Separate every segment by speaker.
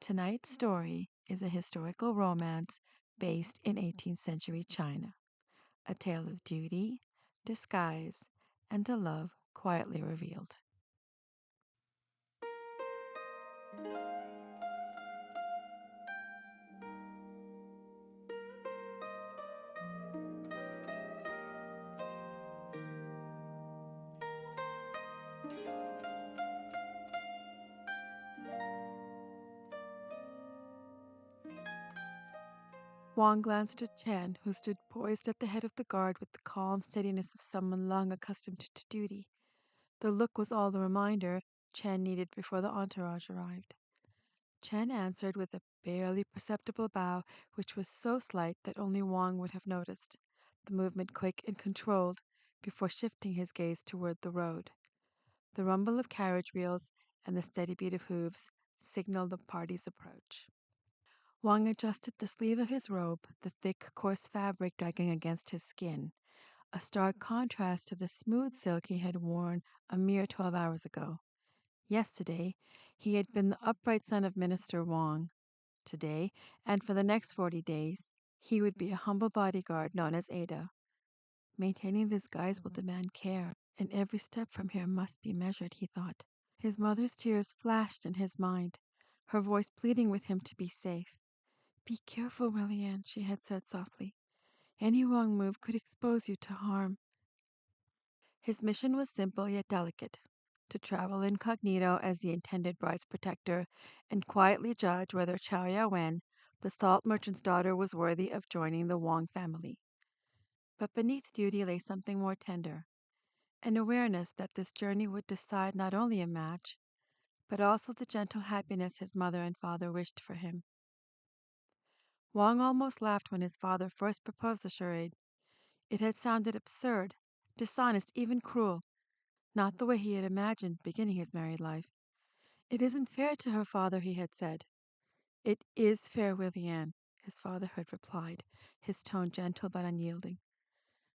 Speaker 1: Tonight's story is a historical romance based in 18th century China, a tale of duty, disguise, and a love quietly revealed. Wang glanced at Chen, who stood poised at the head of the guard with the calm steadiness of someone long accustomed to duty. The look was all the reminder Chen needed before the entourage arrived. Chen answered with a barely perceptible bow, which was so slight that only Wang would have noticed, the movement quick and controlled, before shifting his gaze toward the road. The rumble of carriage wheels and the steady beat of hooves signaled the party's approach. Wang adjusted the sleeve of his robe, the thick, coarse fabric dragging against his skin, a stark contrast to the smooth silk he had worn a mere 12 hours ago. Yesterday, he had been the upright son of Minister Wang. Today, and for the next 40 days, he would be a humble bodyguard known as Ada. Maintaining this guise will demand care, and every step from here must be measured, he thought. His mother's tears flashed in his mind, her voice pleading with him to be safe. Be careful, Willian, she had said softly. Any wrong move could expose you to harm. His mission was simple yet delicate: to travel incognito as the intended bride's protector and quietly judge whether Qiao Wen, the salt merchant's daughter, was worthy of joining the Wang family. But beneath duty lay something more tender, an awareness that this journey would decide not only a match, but also the gentle happiness his mother and father wished for him. Wang almost laughed when his father first proposed the charade. It had sounded absurd, dishonest, even cruel, not the way he had imagined beginning his married life. It isn't fair to her father, he had said. It is fair, Willian, his father had replied, his tone gentle but unyielding.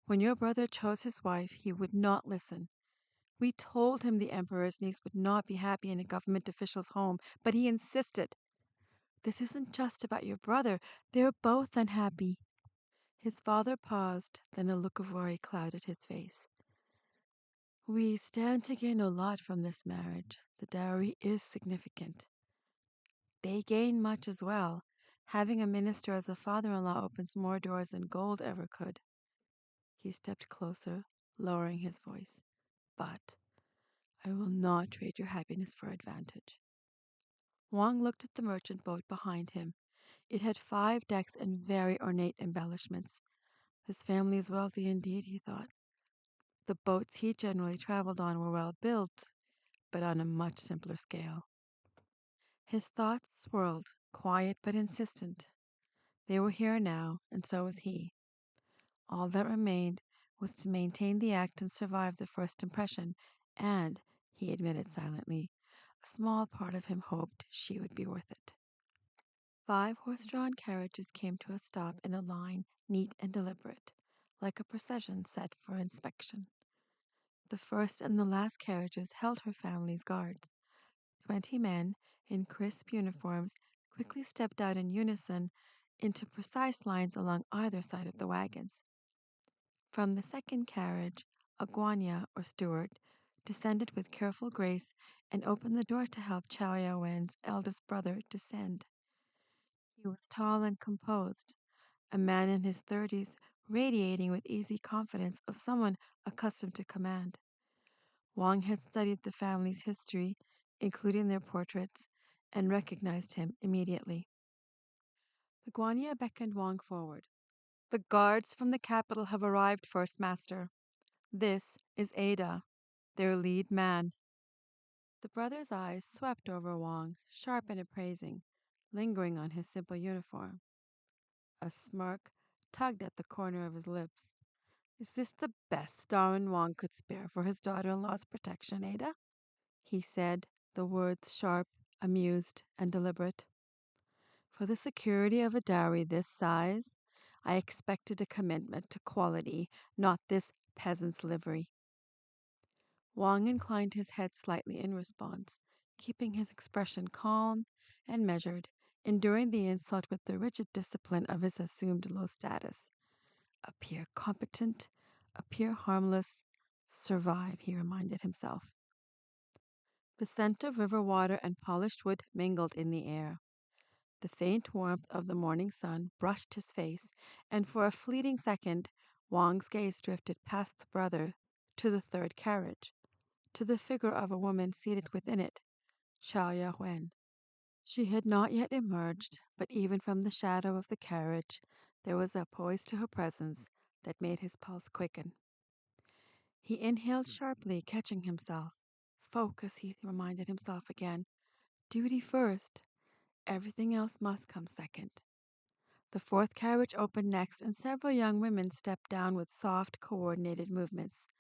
Speaker 1: When your brother chose his wife, he would not listen. We told him the Emperor's niece would not be happy in a government official's home, but he insisted. This isn't just about your brother. They're both unhappy. His father paused, then a look of worry clouded his face. We stand to gain a lot from this marriage. The dowry is significant. They gain much as well. Having a minister as a father-in-law opens more doors than gold ever could. He stepped closer, lowering his voice. But I will not trade your happiness for advantage. Wang looked at the merchant boat behind him. It had 5 decks and very ornate embellishments. This family is wealthy indeed, he thought. The boats he generally traveled on were well built, but on a much simpler scale. His thoughts swirled, quiet but insistent. They were here now, and so was he. All that remained was to maintain the act and survive the first impression, and, he admitted silently, a small part of him hoped she would be worth it. 5 horse-drawn carriages came to a stop in a line neat and deliberate, like a procession set for inspection. The first and the last carriages held her family's guards. 20 men, in crisp uniforms, quickly stepped out in unison into precise lines along either side of the wagons. From the second carriage, a guanya, or steward, descended with careful grace and opened the door to help Qiao Wen's eldest brother descend. He was tall and composed, a man in his 30s, radiating with easy confidence of someone accustomed to command. Wang had studied the family's history, including their portraits, and recognized him immediately. The guanya beckoned Wang forward. The guards from the capital have arrived, First Master. This is Ada, their lead man. The brother's eyes swept over Wang, sharp and appraising, lingering on his simple uniform. A smirk tugged at the corner of his lips. Is this the best Darwin Wang could spare for his daughter-in-law's protection, Ada? He said, the words sharp, amused, and deliberate. For the security of a dowry this size, I expected a commitment to quality, not this peasant's livery. Wang inclined his head slightly in response, keeping his expression calm and measured, enduring the insult with the rigid discipline of his assumed low status. Appear competent, appear harmless, survive, he reminded himself. The scent of river water and polished wood mingled in the air. The faint warmth of the morning sun brushed his face, and for a fleeting second Wang's gaze drifted past the brother to the third carriage, to the figure of a woman seated within it, Qiao Yahuan. She had not yet emerged, but even from the shadow of the carriage there was a poise to her presence that made his pulse quicken. He inhaled sharply, catching himself. Focus, he reminded himself again. Duty first. Everything else must come second. The fourth carriage opened next, and several young women stepped down with soft, coordinated movements.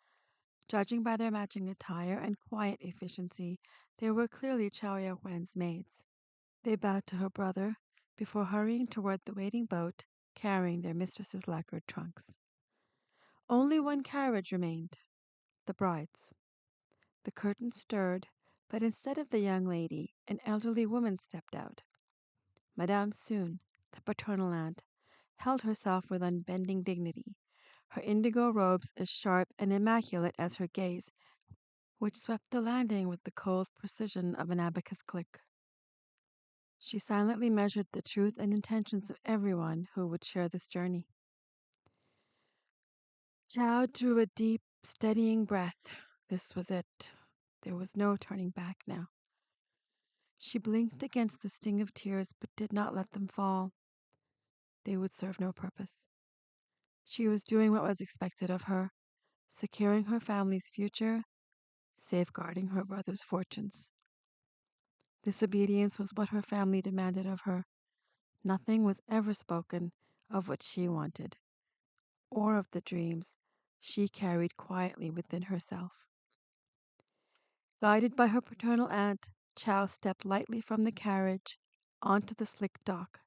Speaker 1: Judging by their matching attire and quiet efficiency, they were clearly Qiao Yahuan's maids. They bowed to her brother before hurrying toward the waiting boat, carrying their mistress's lacquered trunks. Only one carriage remained, the bride's. The curtain stirred, but instead of the young lady, an elderly woman stepped out. Madame Soon, the paternal aunt, held herself with unbending dignity, her indigo robes as sharp and immaculate as her gaze, which swept the landing with the cold precision of an abacus click. She silently measured the truth and intentions of everyone who would share this journey. Qiao drew a deep, steadying breath. This was it. There was no turning back now. She blinked against the sting of tears, but did not let them fall. They would serve no purpose. She was doing what was expected of her, securing her family's future, safeguarding her brother's fortunes. This obedience was what her family demanded of her. Nothing was ever spoken of what she wanted, or of the dreams she carried quietly within herself. Guided by her paternal aunt, Qiao stepped lightly from the carriage onto the slick dock,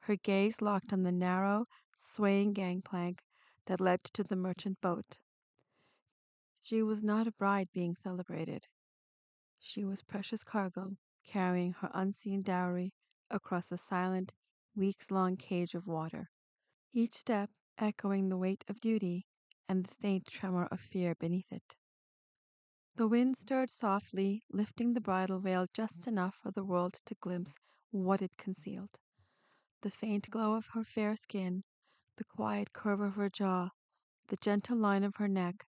Speaker 1: her gaze locked on the narrow, swaying gangplank that led to the merchant boat. She was not a bride being celebrated. She was precious cargo, carrying her unseen dowry across a silent, weeks-long cage of water, each step echoing the weight of duty and the faint tremor of fear beneath it. The wind stirred softly, lifting the bridal veil just enough for the world to glimpse what it concealed. The faint glow of her fair skin, the quiet curve of her jaw, the gentle line of her neck,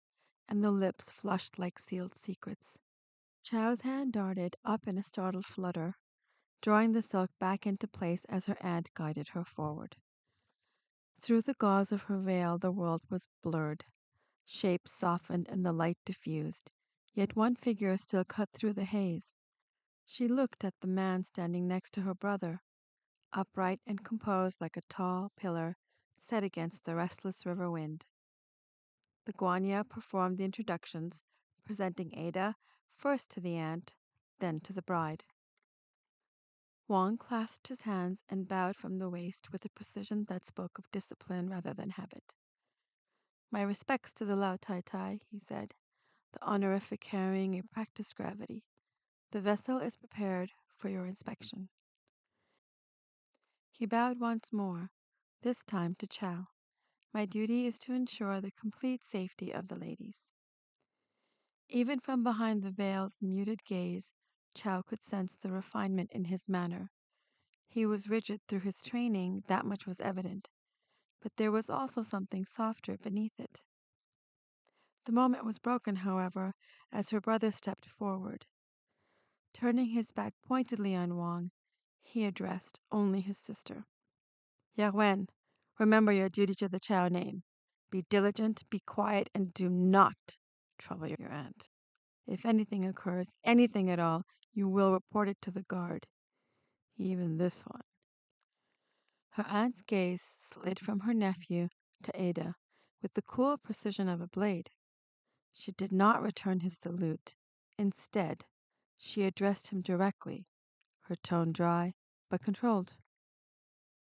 Speaker 1: and the lips flushed like sealed secrets. Chow's hand darted up in a startled flutter, drawing the silk back into place as her aunt guided her forward. Through the gauze of her veil the world was blurred, shapes softened and the light diffused, yet one figure still cut through the haze. She looked at the man standing next to her brother, upright and composed like a tall pillar set against the restless river wind. The Guanya performed the introductions, presenting Ada first to the aunt, then to the bride. Wang clasped his hands and bowed from the waist with a precision that spoke of discipline rather than habit. My respects to the Lao Tai Tai, he said, the honorific carrying a practiced gravity. The vessel is prepared for your inspection. He bowed once more, this time to Chow. My duty is to ensure the complete safety of the ladies. Even from behind the veil's muted gaze, Chow could sense the refinement in his manner. He was rigid through his training, that much was evident, but there was also something softer beneath it. The moment was broken, however, as her brother stepped forward. Turning his back pointedly on Wang, he addressed only his sister. Yawen, remember your duty to the Chow name. Be diligent, be quiet, and do not trouble your aunt. If anything occurs, anything at all, you will report it to the guard. Even this one. Her aunt's gaze slid from her nephew to Ada with the cool precision of a blade. She did not return his salute. Instead, she addressed him directly, her tone dry but controlled.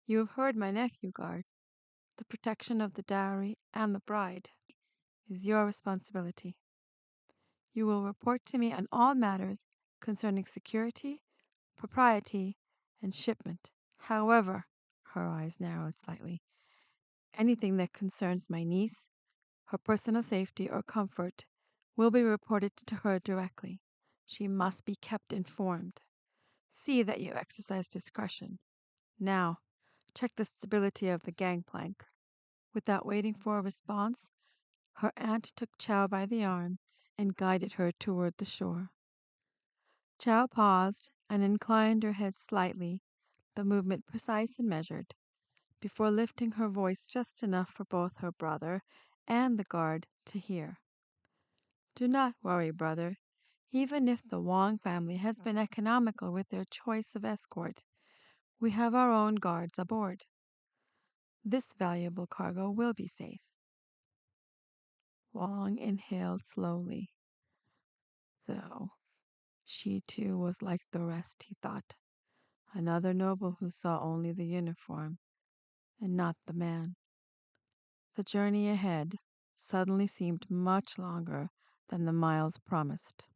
Speaker 1: You have heard my nephew, guard. The protection of the dowry and the bride is your responsibility. You will report to me on all matters concerning security, propriety, and shipment. However, her eyes narrowed slightly, anything that concerns my niece, her personal safety or comfort, will be reported to her directly. She must be kept informed. See that you exercise discretion. Now, check the stability of the gangplank. Without waiting for a response, her aunt took Qiao by the arm and guided her toward the shore. Qiao paused and inclined her head slightly, the movement precise and measured, before lifting her voice just enough for both her brother and the guard to hear. Do not worry, brother. Even if the Wang family has been economical with their choice of escort, we have our own guards aboard. This valuable cargo will be safe. Wang inhaled slowly. So, she too was like the rest, he thought. Another noble who saw only the uniform and not the man. The journey ahead suddenly seemed much longer than the miles promised.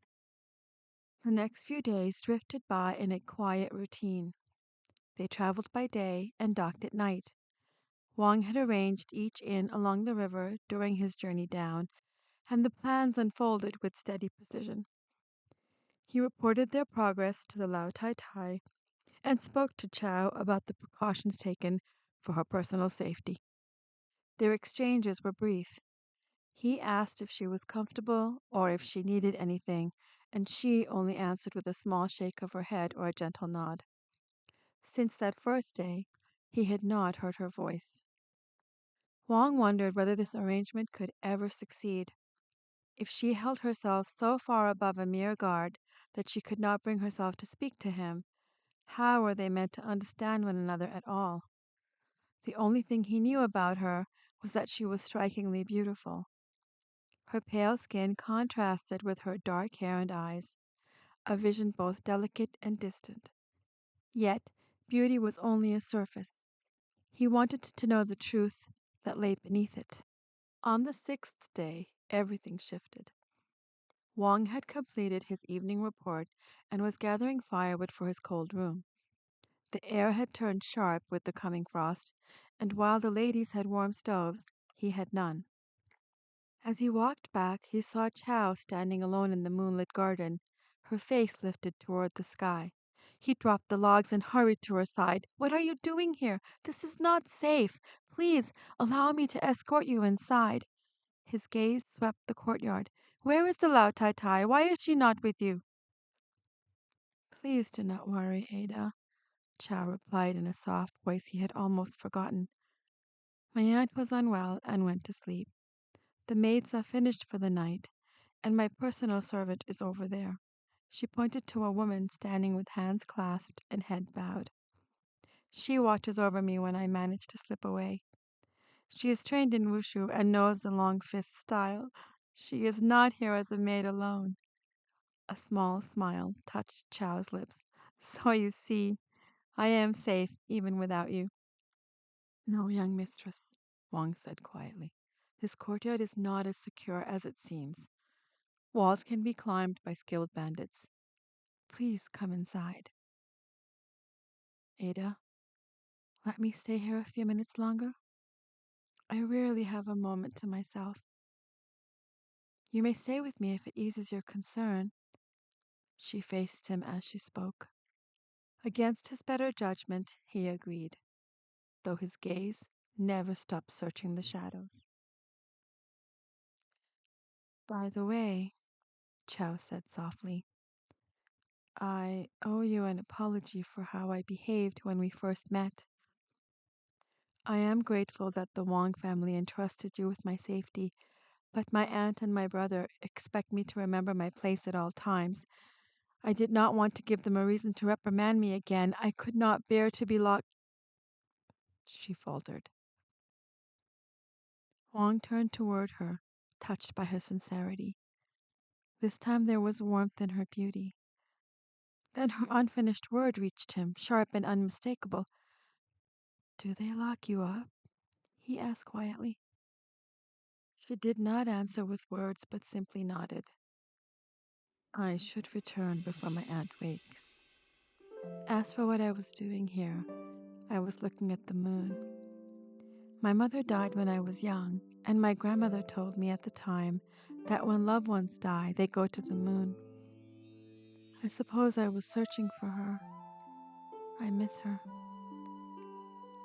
Speaker 1: The next few days drifted by in a quiet routine. They traveled by day and docked at night. Wang had arranged each inn along the river during his journey down, and the plans unfolded with steady precision. He reported their progress to the Lao Tai Tai and spoke to Qiao about the precautions taken for her personal safety. Their exchanges were brief. He asked if she was comfortable or if she needed anything, and she only answered with a small shake of her head or a gentle nod. Since that first day, he had not heard her voice. Wang wondered whether this arrangement could ever succeed. If she held herself so far above a mere guard that she could not bring herself to speak to him, how were they meant to understand one another at all? The only thing he knew about her was that she was strikingly beautiful. Her pale skin contrasted with her dark hair and eyes, a vision both delicate and distant. Yet, beauty was only a surface. He wanted to know the truth that lay beneath it. On the sixth day, everything shifted. Wang had completed his evening report and was gathering firewood for his cold room. The air had turned sharp with the coming frost, and while the ladies had warm stoves, he had none. As he walked back, he saw Qiao standing alone in the moonlit garden, her face lifted toward the sky. He dropped the logs and hurried to her side. "What are you doing here? This is not safe. Please allow me to escort you inside." His gaze swept the courtyard. "Where is the Lao Tai Tai? Why is she not with you?" "Please do not worry, Ada," Qiao replied in a soft voice he had almost forgotten. "My aunt was unwell and went to sleep. The maids are finished for the night, and my personal servant is over there." She pointed to a woman standing with hands clasped and head bowed. "She watches over me when I manage to slip away. She is trained in wushu and knows the long fist style. She is not here as a maid alone." A small smile touched Chow's lips. "So you see, I am safe even without you." "No, young mistress," Wang said quietly. "This courtyard is not as secure as it seems. Walls can be climbed by skilled bandits. Please come inside." "Ada, let me stay here a few minutes longer. I rarely have a moment to myself." "You may stay with me if it eases your concern." She faced him as she spoke. Against his better judgment, he agreed, though his gaze never stopped searching the shadows. "By the way," Qiao said softly, "I owe you an apology for how I behaved when we first met. I am grateful that the Wang family entrusted you with my safety, but my aunt and my brother expect me to remember my place at all times. I did not want to give them a reason to reprimand me again. I could not bear to be locked." She faltered. Wang turned toward her, touched by her sincerity. This time there was warmth in her beauty. Then her unfinished word reached him, sharp and unmistakable. "Do they lock you up?" he asked quietly. She did not answer with words, but simply nodded. I should return before my aunt wakes. As for what I was doing here, I was looking at the moon. My mother died when I was young, and my grandmother told me at the time that when loved ones die, they go to the moon. I suppose I was searching for her. I miss her.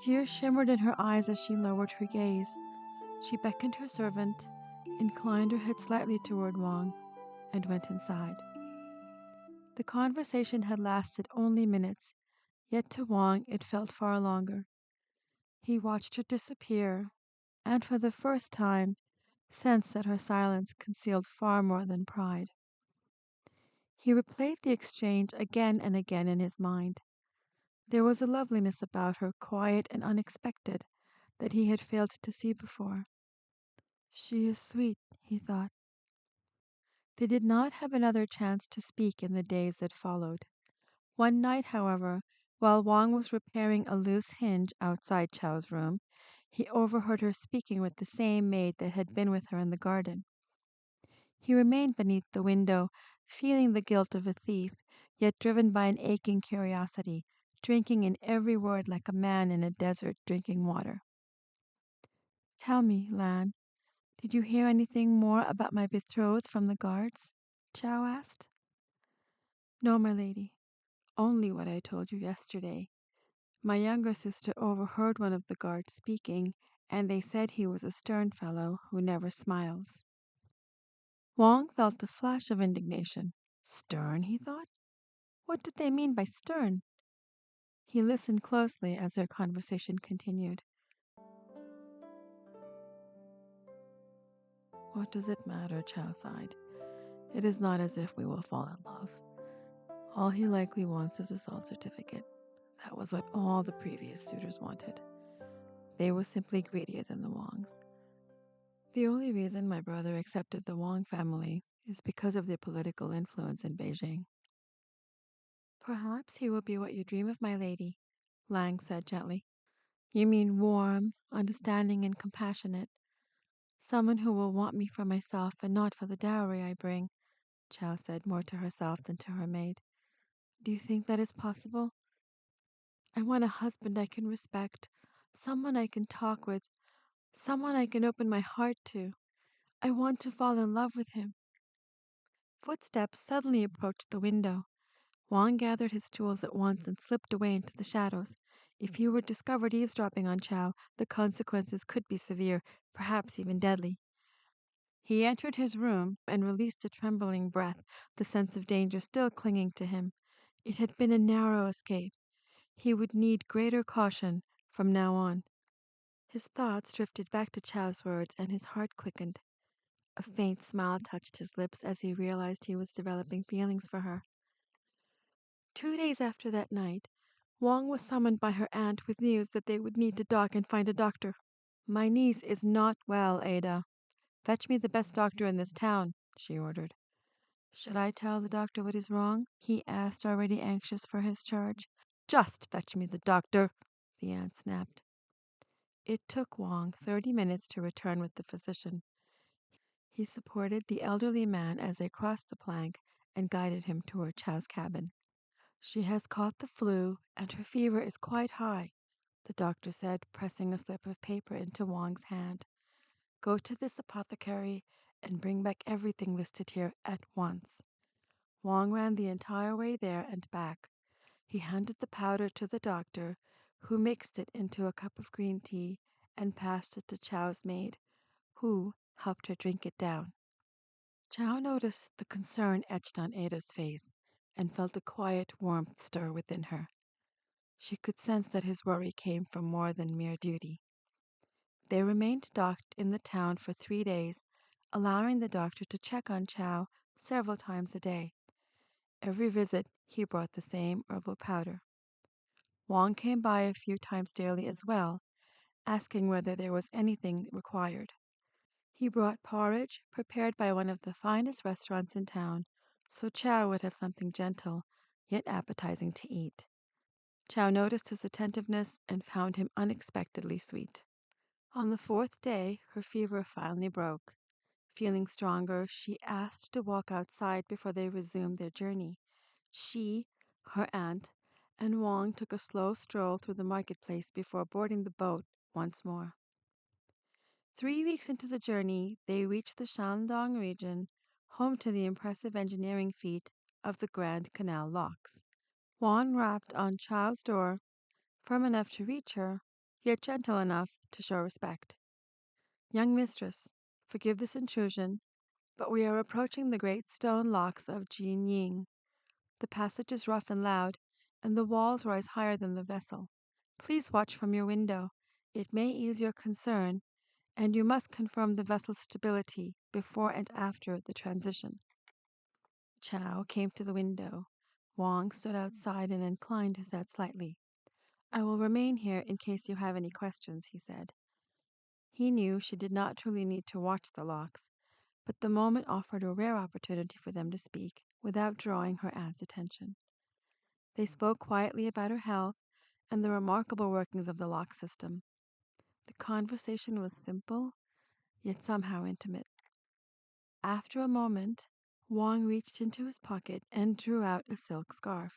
Speaker 1: Tears shimmered in her eyes as she lowered her gaze. She beckoned her servant, inclined her head slightly toward Wang, and went inside. The conversation had lasted only minutes, yet to Wang it felt far longer. He watched her disappear, and for the first time sensed that her silence concealed far more than pride. He replayed the exchange again and again in his mind. There was a loveliness about her, quiet and unexpected, that he had failed to see before. She is sweet, he thought. They did not have another chance to speak in the days that followed. One night, however, while Wang was repairing a loose hinge outside Qiao's room, he overheard her speaking with the same maid that had been with her in the garden. He remained beneath the window, feeling the guilt of a thief, yet driven by an aching curiosity, drinking in every word like a man in a desert drinking water. Tell me, Lan, did you hear anything more about my betrothed from the guards? Qiao asked. No, my lady, only what I told you yesterday. My younger sister overheard one of the guards speaking, and they said he was a stern fellow who never smiles. Wang felt a flash of indignation. Stern, he thought? What did they mean by stern? He listened closely as their conversation continued. What does it matter? Qiao sighed. It is not as if we will fall in love. All he likely wants is a salt certificate. That was what all the previous suitors wanted. They were simply greedier than the Wangs. The only reason my brother accepted the Wang family is because of their political influence in Beijing. Perhaps he will be what you dream of, my lady, Lang said gently. You mean warm, understanding, and compassionate. Someone who will want me for myself and not for the dowry I bring, Qiao said more to herself than to her maid. Do you think that is possible? I want a husband I can respect, someone I can talk with, someone I can open my heart to. I want to fall in love with him. Footsteps suddenly approached the window. Wang gathered his tools at once and slipped away into the shadows. If he were discovered eavesdropping on Qiao, the consequences could be severe, perhaps even deadly. He entered his room and released a trembling breath, the sense of danger still clinging to him. It had been a narrow escape. He would need greater caution from now on. His thoughts drifted back to Chow's words, and his heart quickened. A faint smile touched his lips as he realized he was developing feelings for her. 2 days after that night, Wang was summoned by her aunt with news that they would need to dock and find a doctor. My niece is not well, Ada. Fetch me the best doctor in this town, she ordered. Should I tell the doctor what is wrong? He asked, already anxious for his charge. Just fetch me the doctor, the aunt snapped. It took Wang 30 minutes to return with the physician. He supported the elderly man as they crossed the plank and guided him toward Chow's cabin. She has caught the flu, and her fever is quite high, the doctor said, pressing a slip of paper into Wang's hand. Go to this apothecary and bring back everything listed here at once. Wang ran the entire way there and back. He handed the powder to the doctor, who mixed it into a cup of green tea and passed it to Chow's maid, who helped her drink it down. Chow noticed the concern etched on Ada's face and felt a quiet warmth stir within her. She could sense that his worry came from more than mere duty. They remained docked in the town for 3 days, allowing the doctor to check on Chow several times a day. Every visit, he brought the same herbal powder. Wang came by a few times daily as well, asking whether there was anything required. He brought porridge prepared by one of the finest restaurants in town, so Chow would have something gentle, yet appetizing to eat. Chow noticed his attentiveness and found him unexpectedly sweet. On the 4th day, her fever finally broke. Feeling stronger, she asked to walk outside before they resumed their journey. She, her aunt, and Wang took a slow stroll through the marketplace before boarding the boat once more. 3 weeks into the journey, they reached the Shandong region, home to the impressive engineering feat of the Grand Canal locks. Wang rapped on Qiao's door, firm enough to reach her, yet gentle enough to show respect. Young mistress, forgive this intrusion, but we are approaching the great stone locks of Jinying. The passage is rough and loud, and the walls rise higher than the vessel. Please watch from your window. It may ease your concern, and you must confirm the vessel's stability before and after the transition. Qiao came to the window. Wang stood outside and inclined his head slightly. I will remain here in case you have any questions, he said. He knew she did not truly need to watch the locks, but the moment offered a rare opportunity for them to speak without drawing her aunt's attention. They spoke quietly about her health and the remarkable workings of the lock system. The conversation was simple, yet somehow intimate. After a moment, Wang reached into his pocket and drew out a silk scarf.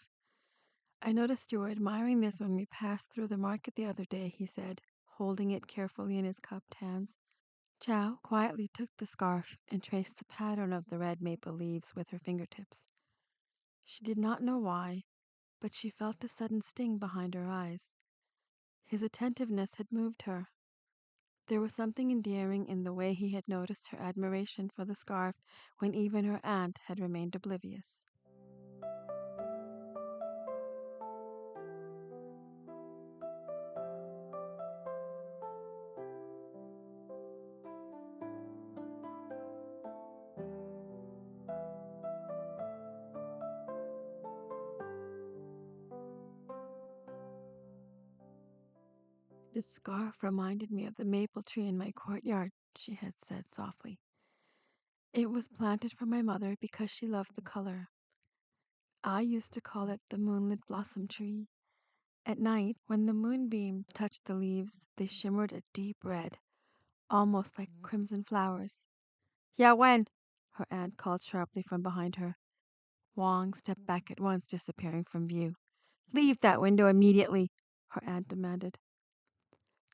Speaker 1: I noticed you were admiring this when we passed through the market the other day, he said, holding it carefully in his cupped hands. Qiao quietly took the scarf and traced the pattern of the red maple leaves with her fingertips. She did not know why, but she felt a sudden sting behind her eyes. His attentiveness had moved her. There was something endearing in the way he had noticed her admiration for the scarf when even her aunt had remained oblivious. The scarf reminded me of the maple tree in my courtyard, she had said softly. It was planted for my mother because she loved the color. I used to call it the Moonlit Blossom tree. At night, when the moonbeam touched the leaves, they shimmered a deep red, almost like crimson flowers. Yeah, when? Her aunt called sharply from behind her. Wang stepped back at once, disappearing from view. Leave that window immediately, her aunt demanded.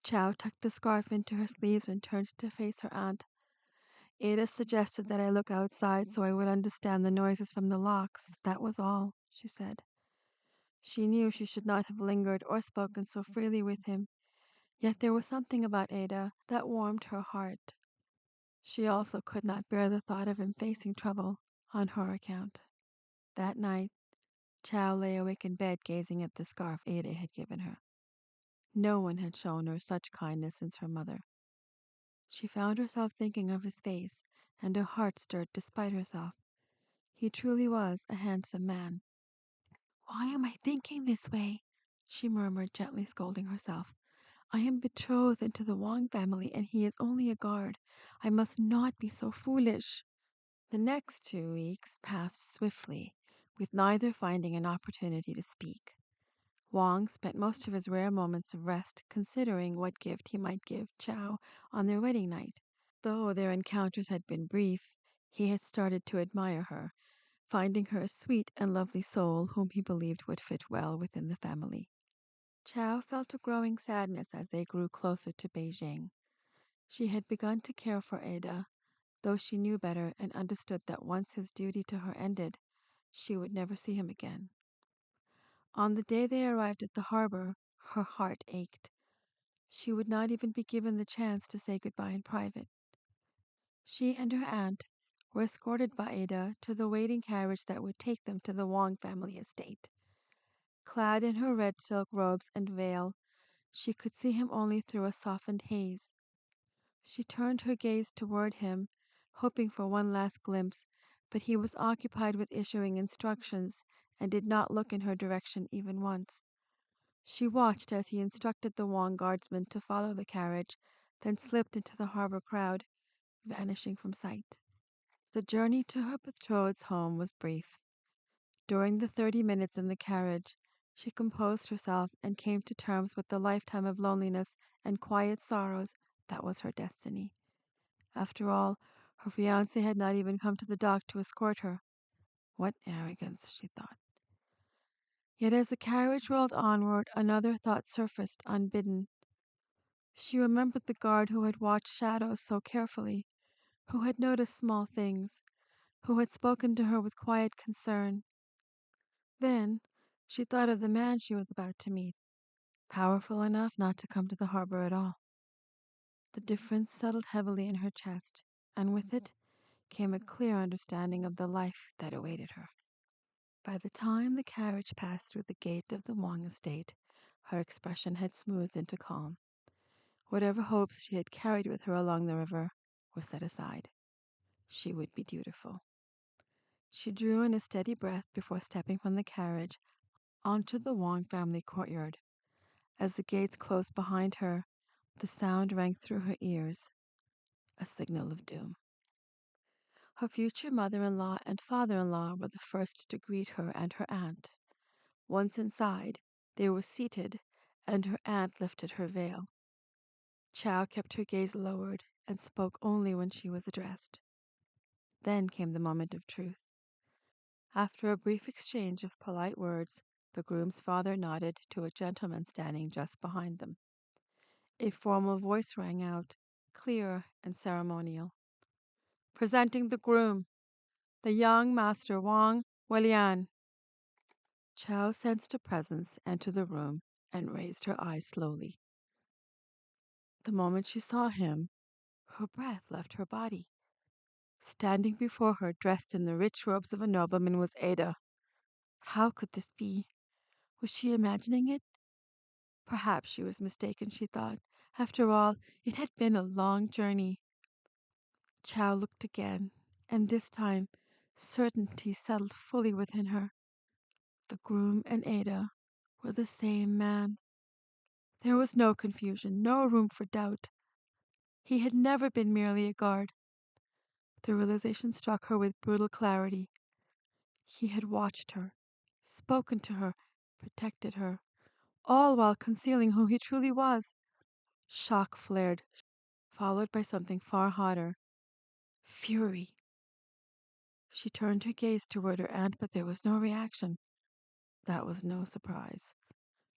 Speaker 1: Qiao tucked the scarf into her sleeves and turned to face her aunt. Ada suggested that I look outside so I would understand the noises from the locks. That was all, she said. She knew she should not have lingered or spoken so freely with him, yet there was something about Ada that warmed her heart. She also could not bear the thought of him facing trouble on her account. That night, Qiao lay awake in bed gazing at the scarf Ada had given her. No one had shown her such kindness since her mother. She found herself thinking of his face, and her heart stirred despite herself. He truly was a handsome man. Why am I thinking this way? She murmured, gently scolding herself. I am betrothed into the Wang family, and he is only a guard. I must not be so foolish. The next 2 weeks passed swiftly, with neither finding an opportunity to speak. Wang spent most of his rare moments of rest considering what gift he might give Qiao on their wedding night. Though their encounters had been brief, he had started to admire her, finding her a sweet and lovely soul whom he believed would fit well within the family. Qiao felt a growing sadness as they grew closer to Beijing. She had begun to care for Ada, though she knew better and understood that once his duty to her ended, she would never see him again. On the day they arrived at the harbor, her heart ached. She would not even be given the chance to say goodbye in private. She and her aunt were escorted by Ada to the waiting carriage that would take them to the Wang family estate. Clad in her red silk robes and veil, she could see him only through a softened haze. She turned her gaze toward him, hoping for one last glimpse, but he was occupied with issuing instructions and did not look in her direction even once. She watched as he instructed the Wang guardsmen to follow the carriage, then slipped into the harbor crowd, vanishing from sight. The journey to her betrothed's home was brief. During the 30 minutes in the carriage, she composed herself and came to terms with the lifetime of loneliness and quiet sorrows that was her destiny. After all, Her fiancé had not even come to the dock to escort her. What arrogance, she thought. Yet as the carriage rolled onward, another thought surfaced unbidden. She remembered the guard who had watched shadows so carefully, who had noticed small things, who had spoken to her with quiet concern. Then she thought of the man she was about to meet, powerful enough not to come to the harbor at all. The difference settled heavily in her chest, and with it came a clear understanding of the life that awaited her. By the time the carriage passed through the gate of the Wang estate, her expression had smoothed into calm. Whatever hopes she had carried with her along the river were set aside. She would be dutiful. She drew in a steady breath before stepping from the carriage onto the Wang family courtyard. As the gates closed behind her, the sound rang through her ears, a signal of doom. Her future mother-in-law and father-in-law were the first to greet her and her aunt. Once inside, they were seated, and her aunt lifted her veil. Qiao kept her gaze lowered and spoke only when she was addressed. Then came the moment of truth. After a brief exchange of polite words, the groom's father nodded to a gentleman standing just behind them. A formal voice rang out, clear and ceremonial. Presenting the groom, the young Master Wang Welian. Qiao sensed a presence enter the room and raised her eyes slowly. The moment she saw him, her breath left her body. Standing before her, dressed in the rich robes of a nobleman, was Ada. How could this be? Was she imagining it? Perhaps she was mistaken, she thought. After all, it had been a long journey. Qiao looked again, and this time certainty settled fully within her. The groom and Ada were the same man. There was no confusion, no room for doubt. He had never been merely a guard. The realization struck her with brutal clarity. He had watched her, spoken to her, protected her, all while concealing who he truly was. Shock flared, followed by something far hotter. Fury. She turned her gaze toward her aunt, but there was no reaction. That was no surprise.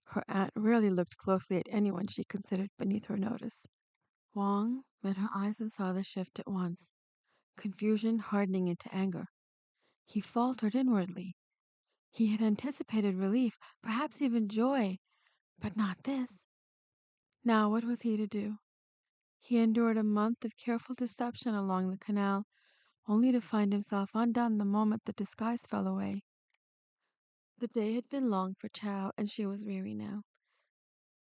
Speaker 1: Her aunt rarely looked closely at anyone she considered beneath her notice. Wang met her eyes and saw the shift at once, confusion hardening into anger. He faltered inwardly. He had anticipated relief, perhaps even joy, but not this. Now what was he to do? He endured a month of careful deception along the canal, only to find himself undone the moment the disguise fell away. The day had been long for Qiao, and she was weary now.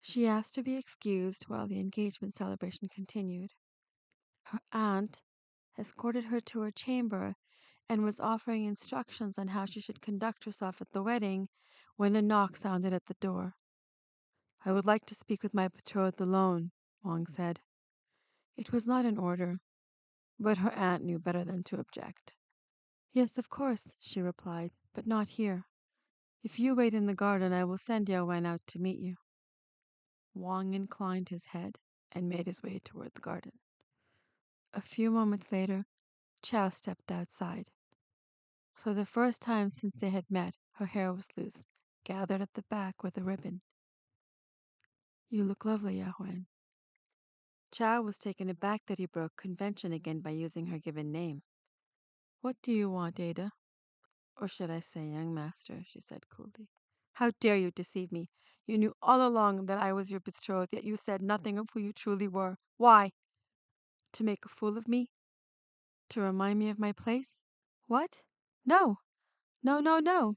Speaker 1: She asked to be excused while the engagement celebration continued. Her aunt escorted her to her chamber and was offering instructions on how she should conduct herself at the wedding when a knock sounded at the door. I would like to speak with my betrothed alone, Wang said. It was not an order, but her aunt knew better than to object. Yes, of course, she replied, but not here. If you wait in the garden, I will send Yao Wen out to meet you. Wang inclined his head and made his way toward the garden. A few moments later, Qiao stepped outside. For the first time since they had met, her hair was loose, gathered at the back with a ribbon. You look lovely, Yao Wen. Qiao was taken aback that he broke convention again by using her given name. What do you want, Ada? Or should I say, young master, she said coolly. How dare you deceive me? You knew all along that I was your betrothed, yet you said nothing of who you truly were. Why? To make a fool of me? To remind me of my place? What? No! No, no, no!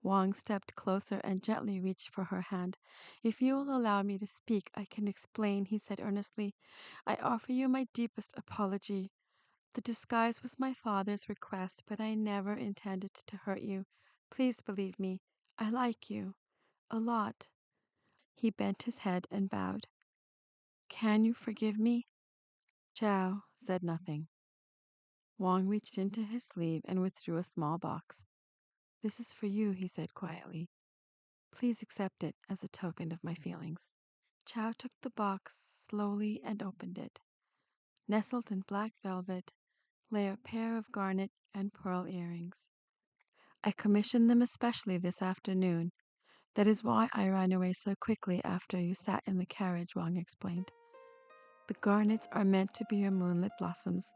Speaker 1: Wang stepped closer and gently reached for her hand. If you will allow me to speak, I can explain, he said earnestly. I offer you my deepest apology. The disguise was my father's request, but I never intended to hurt you. Please believe me. I like you. A lot. He bent his head and bowed. Can you forgive me? Qiao said nothing. Wang reached into his sleeve and withdrew a small box. This is for you, he said quietly. Please accept it as a token of my feelings. Qiao took the box slowly and opened it. Nestled in black velvet lay a pair of garnet and pearl earrings. I commissioned them especially this afternoon. That is why I ran away so quickly after you sat in the carriage, Wang explained. The garnets are meant to be your moonlit blossoms,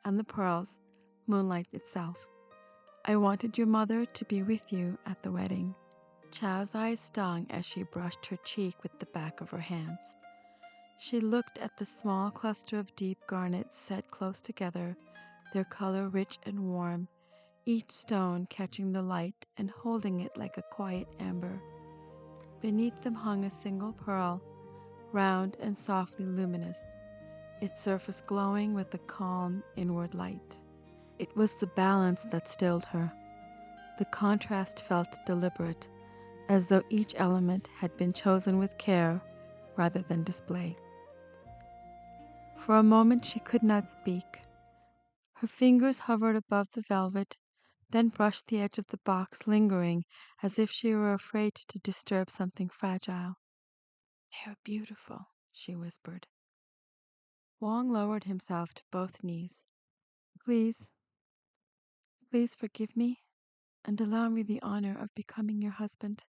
Speaker 1: and the pearls, moonlight itself. I wanted your mother to be with you at the wedding. Qiao's eyes stung as she brushed her cheek with the back of her hands. She looked at the small cluster of deep garnets set close together, their color rich and warm, each stone catching the light and holding it like a quiet amber. Beneath them hung a single pearl, round and softly luminous, its surface glowing with a calm inward light. It was the balance that stilled her. The contrast felt deliberate, as though each element had been chosen with care rather than display. For a moment she could not speak. Her fingers hovered above the velvet, then brushed the edge of the box, lingering as if she were afraid to disturb something fragile. "They are beautiful," she whispered. Wang lowered himself to both knees. Please, please forgive me and allow me the honor of becoming your husband."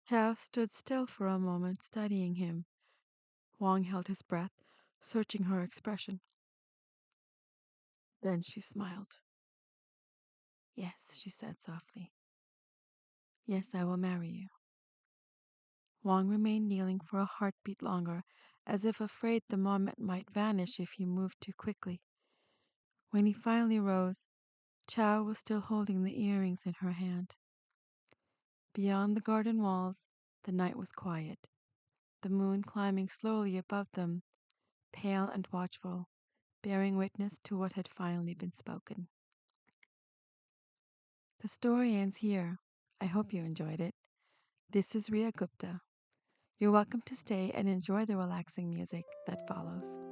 Speaker 1: Qiao stood still for a moment, studying him. Wang held his breath, searching her expression. Then she smiled. "Yes," she said softly. "Yes, I will marry you." Wang remained kneeling for a heartbeat longer, as if afraid the moment might vanish if he moved too quickly. When he finally rose, Qiao was still holding the earrings in her hand. Beyond the garden walls, the night was quiet, the moon climbing slowly above them, pale and watchful, bearing witness to what had finally been spoken. The story ends here. I hope you enjoyed it. This is Ria Gupta. You're welcome to stay and enjoy the relaxing music that follows.